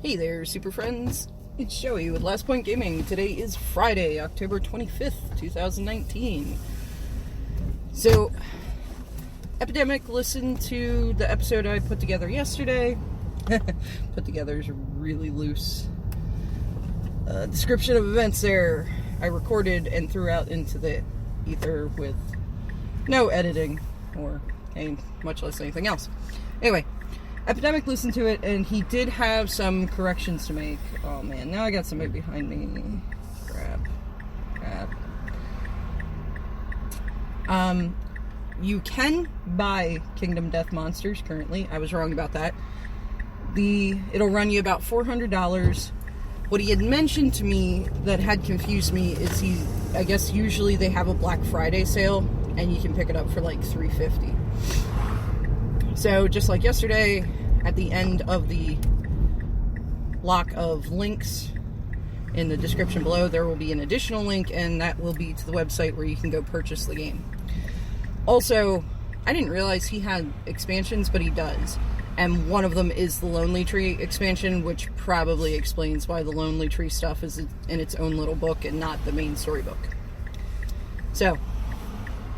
Hey there, super friends. It's Joey with Last Point Gaming. Today is Friday, October 25th, 2019. So, Epidemic listened to the episode I put together yesterday. Put together is a really loose description of events there. I recorded and threw out into the ether with no editing or much less anything else. Anyway, Epidemic listened to it, and he did have some corrections to make. Oh man, now I got somebody behind me. Crap. You can buy Kingdom Death Monsters currently. I was wrong about that. It'll run you about $400. What he had mentioned to me that had confused me is I guess usually they have a Black Friday sale, and you can pick it up for like $350. So, just like yesterday, at the end of the block of links in the description below, there will be an additional link, and that will be to the website where you can go purchase the game. Also, I didn't realize he had expansions, but he does. And one of them is the Lonely Tree expansion, which probably explains why the Lonely Tree stuff is in its own little book and not the main storybook. So,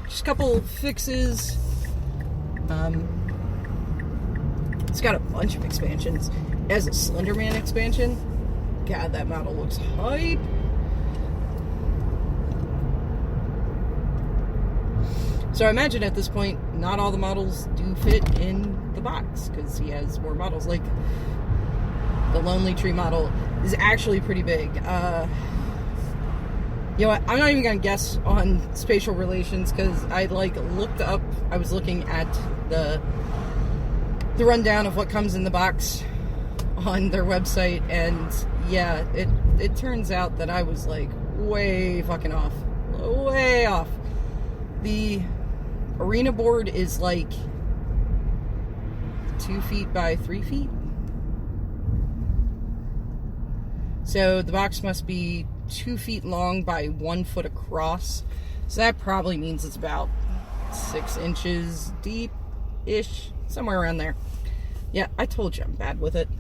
just a couple fixes. It's got a bunch of expansions. It has a Slender Man expansion. God, that model looks hype. So I imagine at this point, not all the models do fit in the box, because he has more models. Like, the Lonely Tree model is actually pretty big. You know what? I'm not even going to guess on spatial relations, because I looked up, I was looking at the rundown of what comes in the box on their website, and yeah, it turns out that I was like way fucking off. Way off. The arena board is like 2 feet by 3 feet. So the box must be 2 feet long by 1 foot across. So that probably means it's about 6 inches deep-ish, somewhere around there. Yeah, I told you I'm bad with it.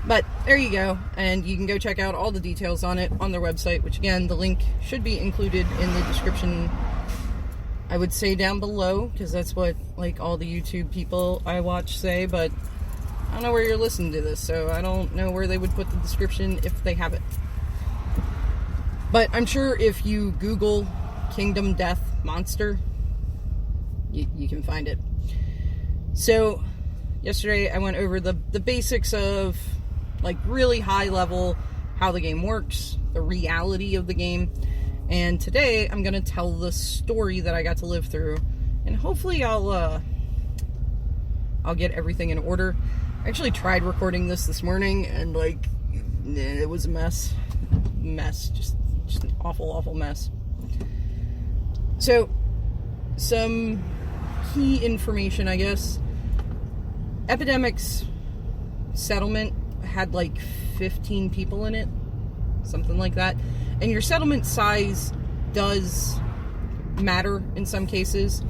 But there you go, and you can go check out all the details on it on their website, which again, the link should be included in the description, I would say down below, because that's what like all the YouTube people I watch say, but I don't know where you're listening to this, so I don't know where they would put the description if they have it. But I'm sure if you Google Kingdom Death Monster, you can find it. So, yesterday I went over the basics of, like, really high level, how the game works, the reality of the game, and today I'm going to tell the story that I got to live through, and hopefully I'll get everything in order. I actually tried recording this morning, and, like, it was a mess. Just an awful mess. So, some key information, I guess. Epidemic's settlement had like 15 people in it, something like that. And your settlement size does matter in some cases.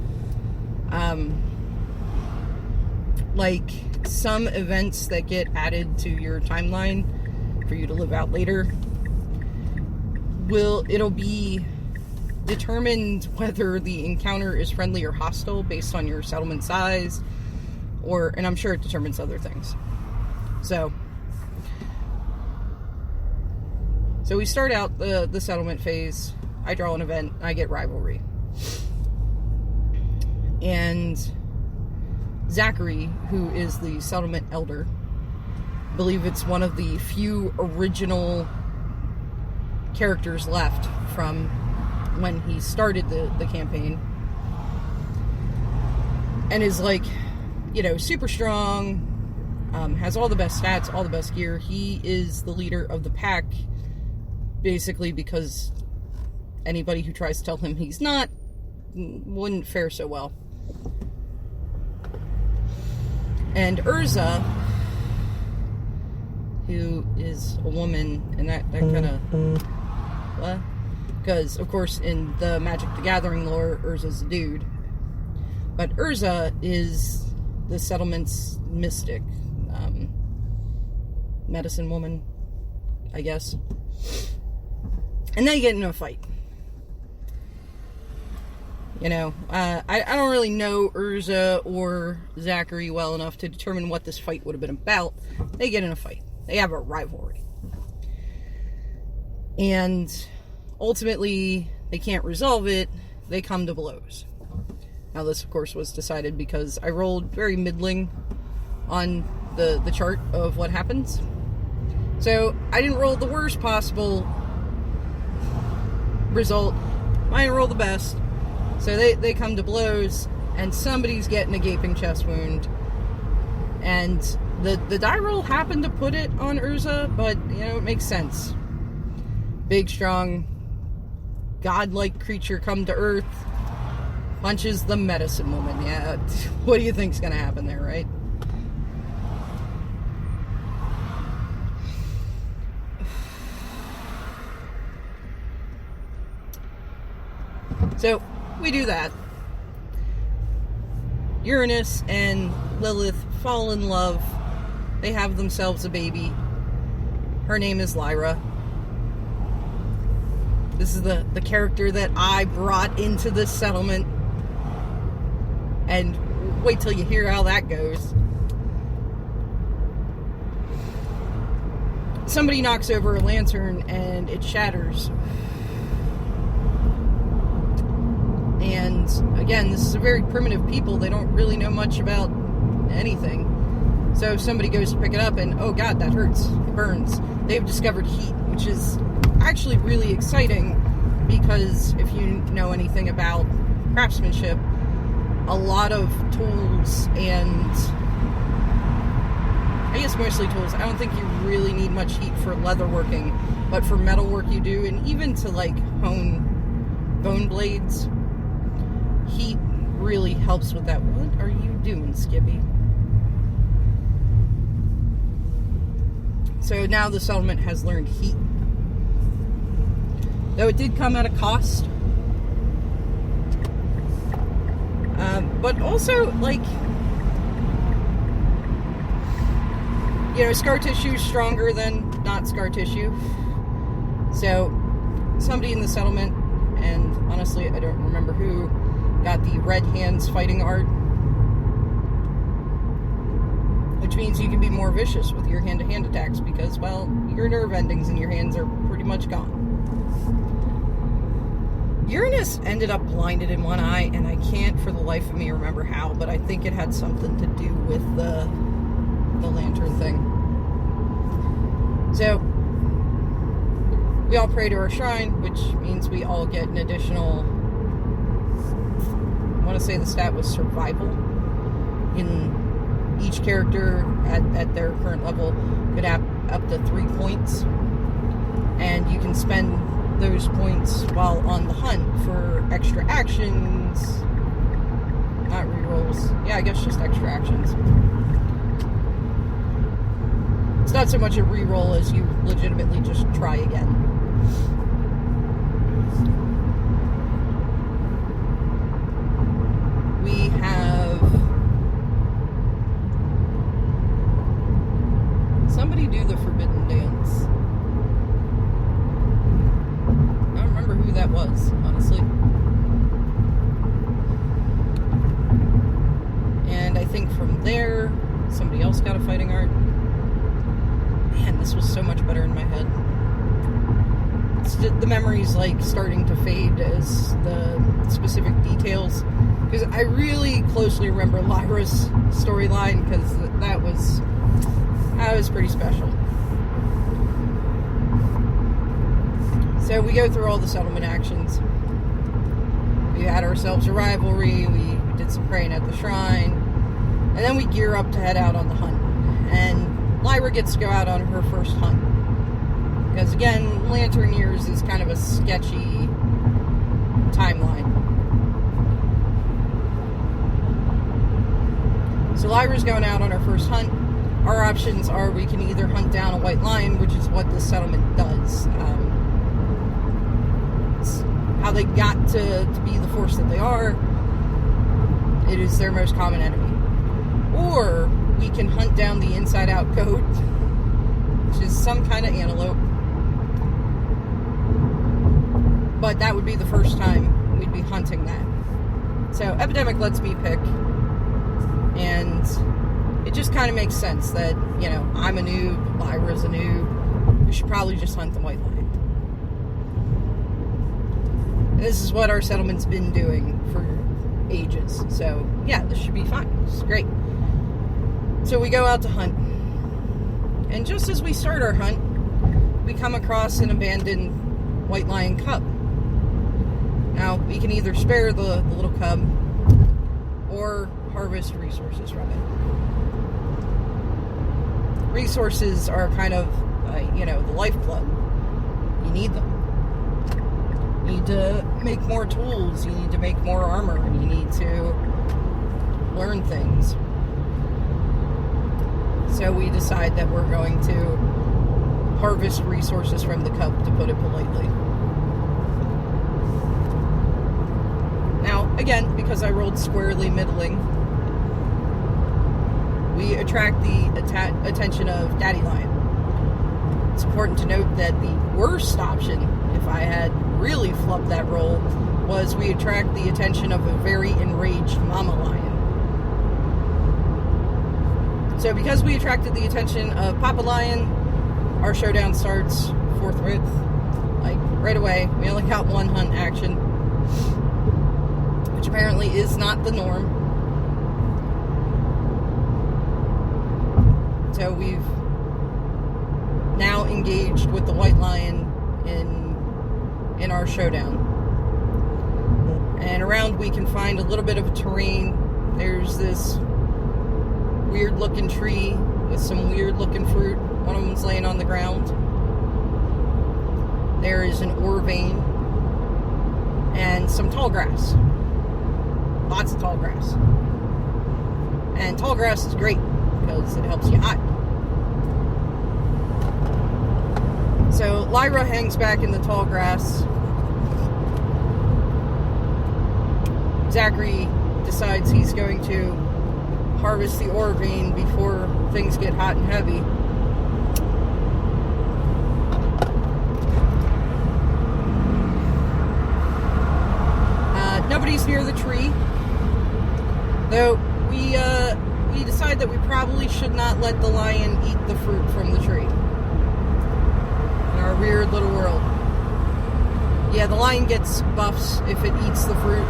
Like some events that get added to your timeline for you to live out later, it'll be determined whether the encounter is friendly or hostile based on your settlement size, and I'm sure it determines other things. So we start out the settlement phase. I draw an event, I get rivalry. And Zachary, who is the settlement elder, I believe it's one of the few original characters left from when he started the campaign, and is like, super strong, has all the best stats, all the best gear. He is the leader of the pack, basically because anybody who tries to tell him he's not wouldn't fare so well. And Urza, who is a woman, and that kind of, what? Because, of course, in the Magic the Gathering lore, Urza's a dude. But Urza is the settlement's mystic. medicine woman, I guess. And they get into a fight. You know, I don't really know Urza or Zachary well enough to determine what this fight would have been about. They get in a fight. They have a rivalry. And ultimately, they can't resolve it. They come to blows. Now, this, of course, was decided because I rolled very middling on the chart of what happens. So, I didn't roll the worst possible result. I didn't roll the best. So they come to blows, and somebody's getting a gaping chest wound. And the die roll happened to put it on Urza, but, you know, it makes sense. Big, strong, godlike creature come to Earth, punches the medicine woman. Yeah, what do you think's gonna happen there, right? So, we do that. Uranus and Lilith fall in love. They have themselves a baby. Her name is Lyra. This is the character that I brought into this settlement. And wait till you hear how that goes. Somebody knocks over a lantern and it shatters. And again, this is a very primitive people. They don't really know much about anything. So if somebody goes to pick it up and, oh god, that hurts, it burns. They've discovered heat, which is actually really exciting because if you know anything about craftsmanship, a lot of tools and, I guess mostly tools, I don't think you really need much heat for leatherworking, but for metalwork you do, and even to like hone bone blades, heat really helps with that. What are you doing, Skippy? So now the settlement has learned heat. Though it did come at a cost. But also, like, you know, scar tissue is stronger than not scar tissue. So somebody in the settlement, and honestly, I don't remember who, got the red hands fighting art, which means you can be more vicious with your hand-to-hand attacks because, well, your nerve endings in your hands are pretty much gone. Uranus ended up blinded in one eye, and I can't for the life of me remember how, but I think it had something to do with the lantern thing. So, we all pray to our shrine, which means we all get an additional, I want to say the stat was survival. In each character at their current level could have up to 3 points. And you can spend those points while on the hunt for extra actions. Not rerolls. Yeah, I guess just extra actions. It's not so much a reroll as you legitimately just try again. We have somebody do the forbidden dance. I don't remember who that was, honestly. And I think from there, somebody else got a fighting art. Man, this was so much better in my head. The memory's like starting to fade as the specific details, because I really closely remember Lyra's storyline, because that was pretty special. So we go through all the settlement actions. We had ourselves a rivalry, we did some praying at the shrine, and then we gear up to head out on the hunt. And Lyra gets to go out on her first hunt. Because again, Lantern Years is kind of a sketchy timeline. So Lyra's going out on her first hunt. Our options are we can either hunt down a white lion, which is what this settlement does. It's how they got to be the force that they are. It is their most common enemy. Or we can hunt down the inside-out goat, which is some kind of antelope. But that would be the first time we'd be hunting that. So Epidemic lets me pick, and it just kind of makes sense that, you know, I'm a noob, Lyra's a noob, we should probably just hunt the white lion. And this is what our settlement's been doing for ages, so yeah, this should be fine. It's great. So we go out to hunt, and just as we start our hunt, we come across an abandoned white lion cub. Now, we can either spare the little cub or harvest resources from it. Resources are kind of, you know, the lifeblood. You need them. You need to make more tools, you need to make more armor, and you need to learn things. So we decide that we're going to harvest resources from the cub, to put it politely. Now, again, because I rolled squarely middling, we attract the attention of Daddy Lion. It's important to note that the worst option, if I had really flubbed that roll, was we attract the attention of a very enraged Mama Lion. So because we attracted the attention of Papa Lion, our showdown starts forthwith, like right away. We only got one hunt action, which apparently is not the norm. So we've now engaged with the white lion in our showdown. And around we can find a little bit of terrain. There's this weird looking tree with some weird looking fruit. One of them's laying on the ground. There is an ore vein and some tall grass. Lots of tall grass. And tall grass is great because it helps you hide. So Lyra hangs back in the tall grass. Zachary decides he's going to harvest the ore vein before things get hot and heavy. Nobody's near the tree, though we decide that we probably should not let the lion eat the fruit from the tree. In our weird little world. Yeah, the lion gets buffs if it eats the fruit.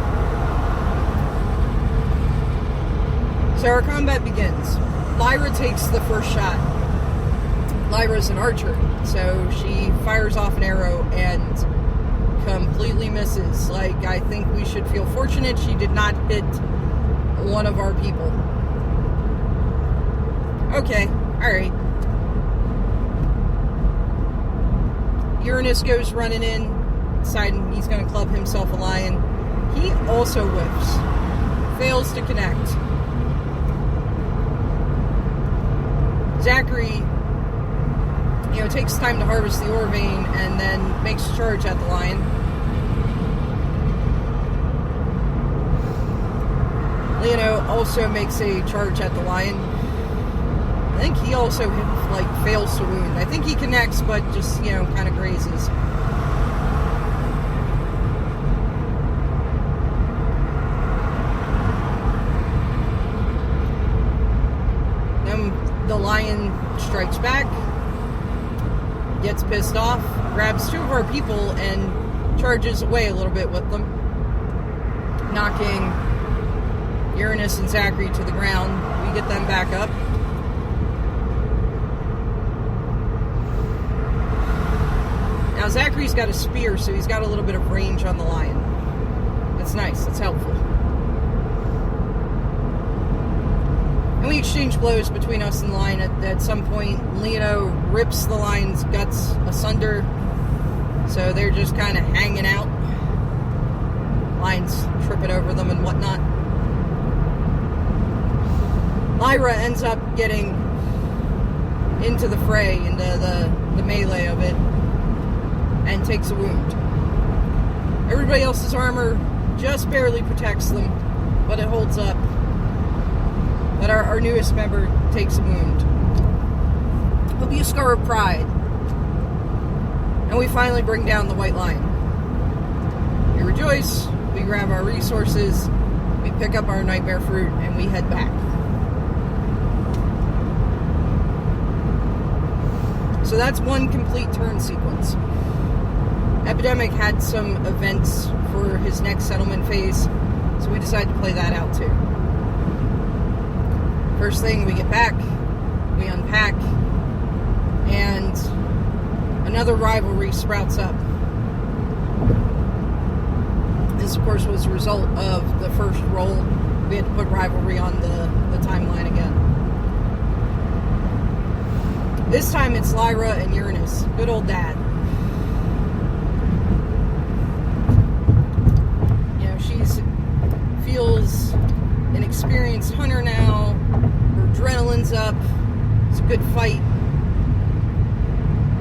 So our combat begins. Lyra takes the first shot. Lyra's an archer, so she fires off an arrow and completely misses. Like, I think we should feel fortunate she did not hit one of our people. Okay, alright. Uranus goes running in, deciding he's going to club himself a lion. He also whiffs. Fails to connect. Zachary, takes time to harvest the ore vein and then makes a charge at the lion. Leono also makes a charge at the lion. I think he also fails to wound. I think he connects, but just, kind of grazes. Then the lion strikes back, gets pissed off, grabs two of our people, and charges away a little bit with them, knocking Uranus and Zachary to the ground. We get them back up. Now Zachary's got a spear, so he's got a little bit of range on the lion. That's nice, that's helpful. And we exchange blows between us and the lion. At some point, Leono rips the lion's guts asunder, so they're just kind of hanging out. Lion's tripping over them and whatnot. Lyra ends up getting into the fray, into the melee of it, and takes a wound. Everybody else's armor just barely protects them, but it holds up. But our newest member takes a wound. He'll be a scar of pride. And we finally bring down the White Lion. We rejoice, we grab our resources, we pick up our nightmare fruit, and we head back. So that's one complete turn sequence. Epidemic had some events for his next settlement phase, so we decided to play that out too. First thing, we get back, we unpack, and another rivalry sprouts up. This, of course, was a result of the first roll. We had to put rivalry on the timeline again. This time it's Lyra and Uranus. Good old dad. You know, feels an experienced hunter now. Her adrenaline's up. It's a good fight.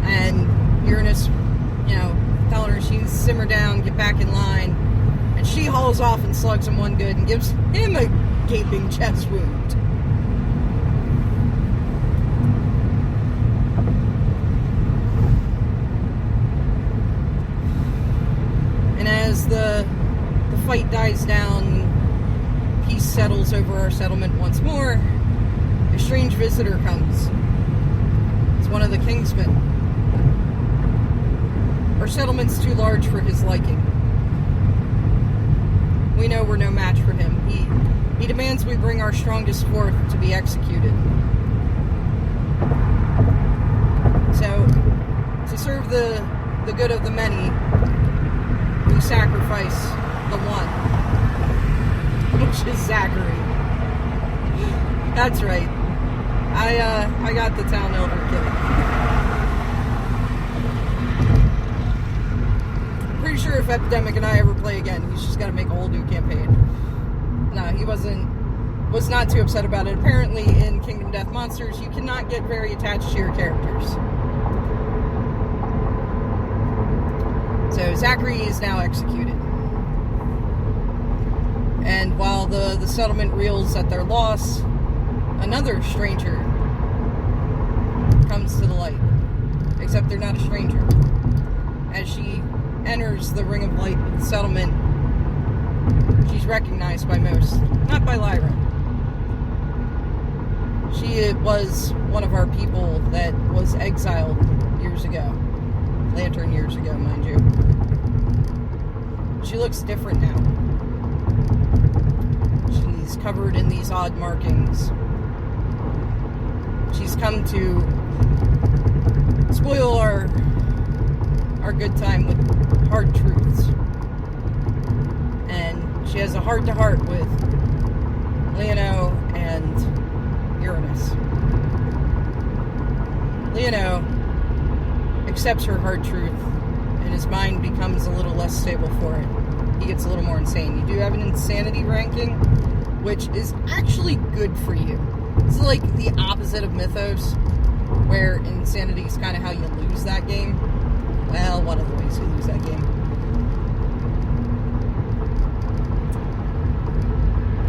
And Uranus, you know, telling her she needs to simmer down, get back in line. And she hauls off and slugs him one good and gives him a gaping chest wound. And as the fight dies down, peace settles over our settlement once more, a strange visitor comes. It's one of the Kingsmen. Our settlement's too large for his liking. We know we're no match for him. He demands we bring our strongest forth to be executed. So, to serve the good of the many, we sacrifice the one, which is Zachary. That's right. I got the town elder killed. Pretty sure if Epidemic and I ever play again, he's just got to make a whole new campaign. No, he was not too upset about it. Apparently, in Kingdom Death Monsters, you cannot get very attached to your characters. So Zachary is now executed. And while the settlement reels at their loss, another stranger comes to the light. Except they're not a stranger. As she enters the ring of light of the settlement, she's recognized by most, not by Lyra. She was one of our people that was exiled years ago. Lantern years ago, mind you. She looks different now. She's covered in these odd markings. She's come to spoil our good time with hard truths. And she has a heart-to-heart with Leono and Uranus. Leono accepts her hard truth, and his mind becomes a little less stable for it. He gets a little more insane. You do have an insanity ranking, which is actually good for you. It's like the opposite of Mythos, where insanity is kind of how you lose that game. Well, one of the ways you lose that game.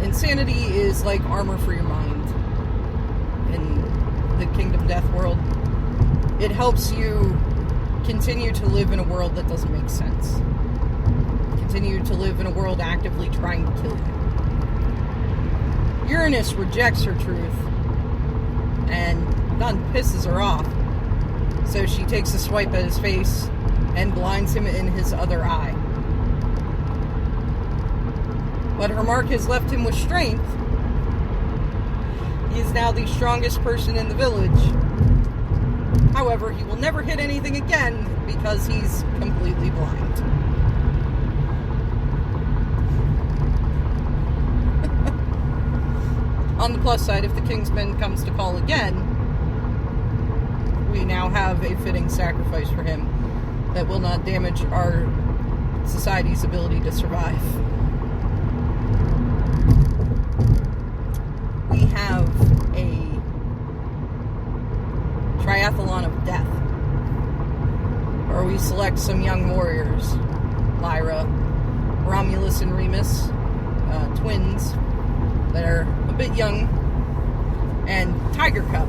Insanity is like armor for your mind in the Kingdom Death world. It helps you continue to live in a world that doesn't make sense. Continue to live in a world actively trying to kill you. Uranus rejects her truth and done pisses her off. So she takes a swipe at his face and blinds him in his other eye. But her mark has left him with strength. He is now the strongest person in the village. However, he will never hit anything again because he's completely blind. On the plus side, if the Kingsman comes to call again, we now have a fitting sacrifice for him that will not damage our society's ability to survive. We have a triathlon of death, where we select some young warriors, Lyra, Romulus and Remus, twins that are a bit young, and Tiger Cub.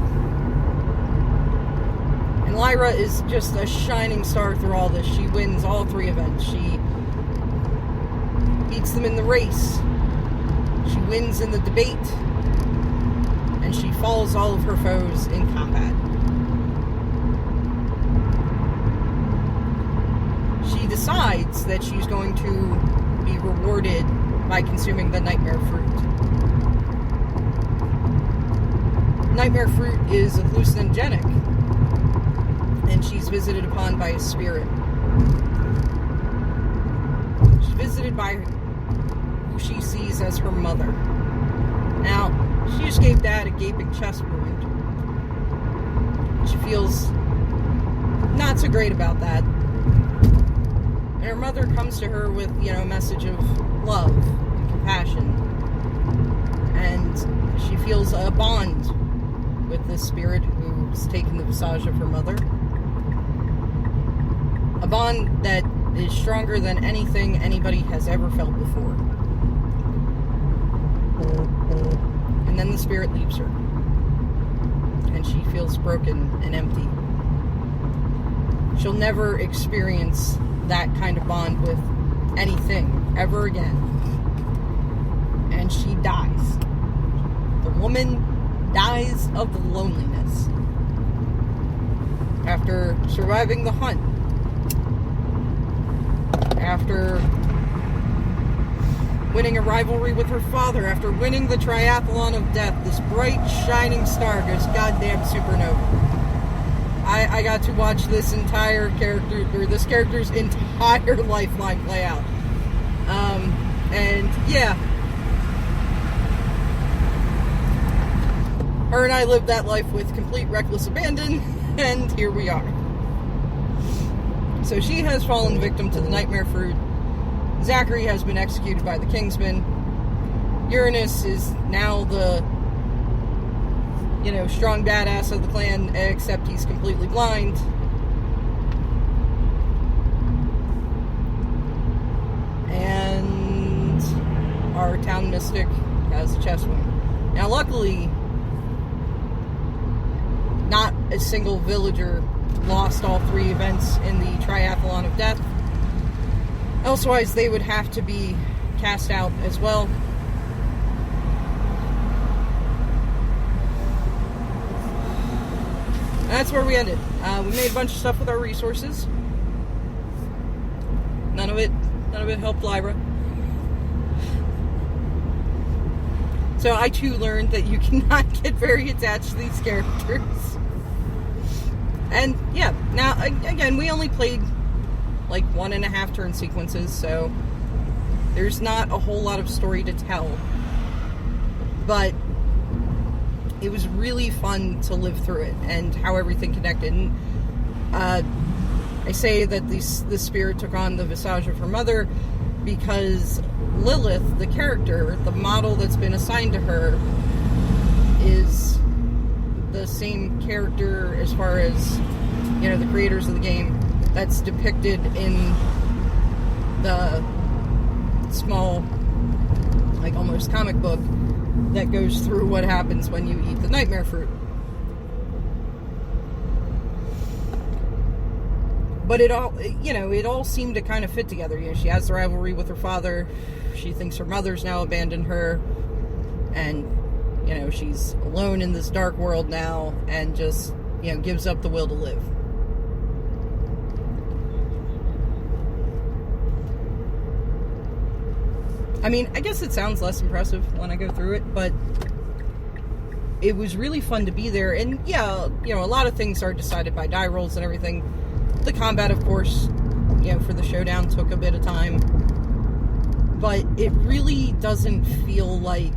Lyra is just a shining star through all this. She wins all 3 events. She beats them in the race. She wins in the debate. And she falls all of her foes in combat. She decides that she's going to be rewarded by consuming the nightmare fruit. Nightmare fruit is hallucinogenic, and she's visited upon by a spirit. She's visited by who she sees as her mother. Now, she just gave Dad a gaping chest wound. She feels not so great about that. And her mother comes to her with, a message of love and compassion. And she feels a bond with this spirit who's taken the visage of her mother. A bond that is stronger than anything anybody has ever felt before. And then the spirit leaves her. And she feels broken and empty. She'll never experience that kind of bond with anything ever again. And she dies. The woman dies of loneliness. After surviving the hunt. After winning a rivalry with her father. After winning the triathlon of death. This bright, shining star goes goddamn supernova. I got to watch this entire character, or this character's entire lifeline play out. And yeah. Her and I lived that life with complete reckless abandon, and here we are. So she has fallen victim to the nightmare fruit. Zachary has been executed by the Kingsman. Uranus is now the, strong badass of the clan, except he's completely blind. And our town mystic has a chest wound. Now, luckily, not a single villager lost all 3 events in the triathlon of death. Elsewise, they would have to be cast out as well. And that's where we ended. We made a bunch of stuff with our resources. None of it helped Lyra. So I too learned that you cannot get very attached to these characters. And yeah, now again, we only played like 1.5 turn sequences, so there's not a whole lot of story to tell. But it was really fun to live through it and how everything connected. And I say that the spirit took on the visage of her mother because Lilith, the character, the model that's been assigned to her, is the same character as far as, the creators of the game that's depicted in the small, like almost comic book that goes through what happens when you eat the nightmare fruit. But it all seemed to kind of fit together. She has the rivalry with her father. She thinks her mother's now abandoned her. And, she's alone in this dark world now and just, gives up the will to live. I mean, I guess it sounds less impressive when I go through it, but it was really fun to be there. And yeah, a lot of things are decided by die rolls and everything. The combat, of course, for the showdown took a bit of time. But it really doesn't feel like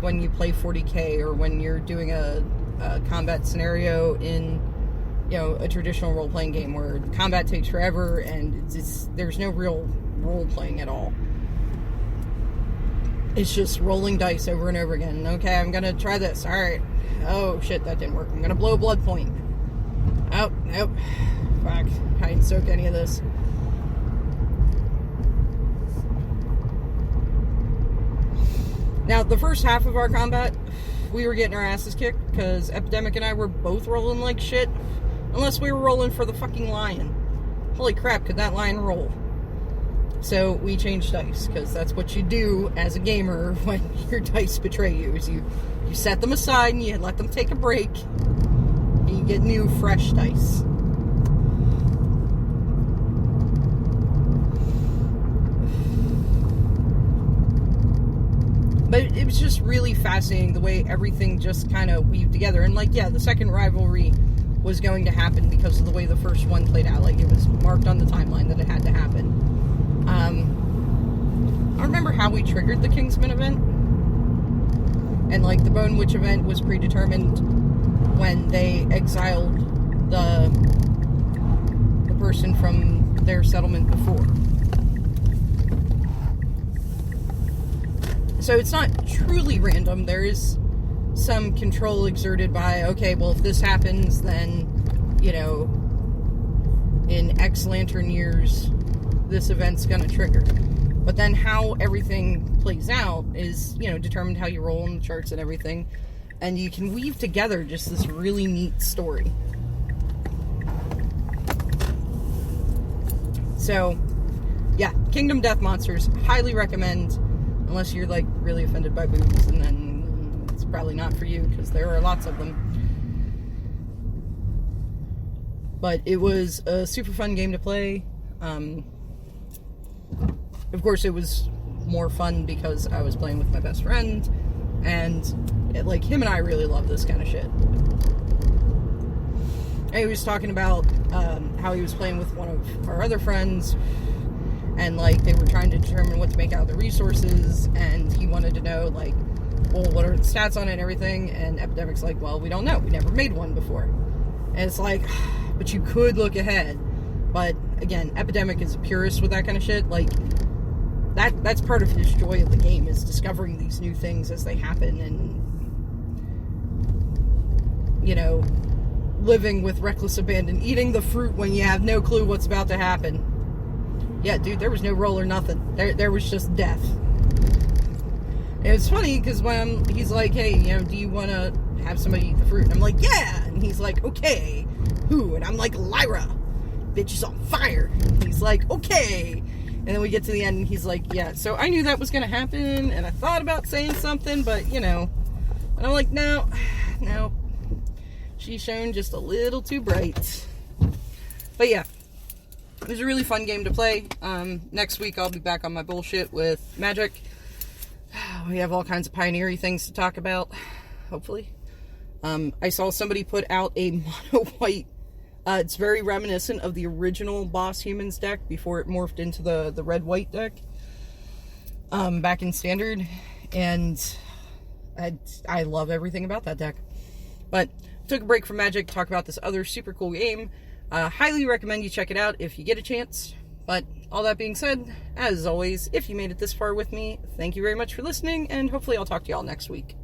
when you play 40K or when you're doing a combat scenario in, a traditional role-playing game where the combat takes forever and there's no real role-playing at all. It's just rolling dice over and over again. Okay, I'm gonna try this. Alright. Oh, shit, that didn't work. I'm gonna blow a blood point. Oh, nope. Fuck. I didn't soak any of this. Now, the first half of our combat, we were getting our asses kicked because Epidemic and I were both rolling like shit. Unless we were rolling for the fucking lion. Holy crap, could that lion roll? So we changed dice, because that's what you do as a gamer when your dice betray you. Is you set them aside and you let them take a break. And you get new, fresh dice. But it was just really fascinating the way everything just kind of weaved together. And like, yeah, the second rivalry was going to happen because of the way the first one played out. Like, it was marked on the timeline that it had to happen. I don't remember how we triggered the Kingsman event. And, like, the Bone Witch event was predetermined when they exiled the person from their settlement before. So it's not truly random. There is some control exerted by, okay, well, if this happens, then, you know, in X Lantern years, this event's gonna trigger. But then how everything plays out is, you know, determined how you roll on the charts and everything. And you can weave together just this really neat story. So, yeah, Kingdom Death Monsters, highly recommend, unless you're, like, really offended by boobs, and then it's probably not for you, because there are lots of them. But it was a super fun game to play. Of course, it was more fun because I was playing with my best friend, and, like, him and I really love this kind of shit. And he was talking about how he was playing with one of our other friends, and, like, they were trying to determine what to make out of the resources, and he wanted to know, like, well, what are the stats on it and everything, and Epidemic's like, well, we don't know, we never made one before. And it's like, but you could look ahead. But, again, Epidemic is a purist with that kind of shit. Like, that's part of his joy of the game, is discovering these new things as they happen, and, you know, living with reckless abandon, eating the fruit when you have no clue what's about to happen. Yeah, dude, there was no roll or nothing. There was just death. And it's funny, because when he's like, hey, you know, do you want to have somebody eat the fruit? And I'm like, yeah! And he's like, okay. Who? And I'm like, Lyra. Bitch is on fire. And he's like, okay. And then we get to the end, and he's like, yeah. So I knew that was going to happen, and I thought about saying something, but, you know. And I'm like, no. She's shown just a little too bright. But yeah. It was a really fun game to play. Next week I'll be back on my bullshit with Magic. We have all kinds of pioneering things to talk about, hopefully. I saw somebody put out a mono white. It's very reminiscent of the original Boss Humans deck before it morphed into the red-white deck back in Standard. And I love everything about that deck. But took a break from Magic to talk about this other super cool game. Highly recommend you check it out if you get a chance. But all that being said, as always, if you made it this far with me, thank you very much for listening, and hopefully I'll talk to y'all next week.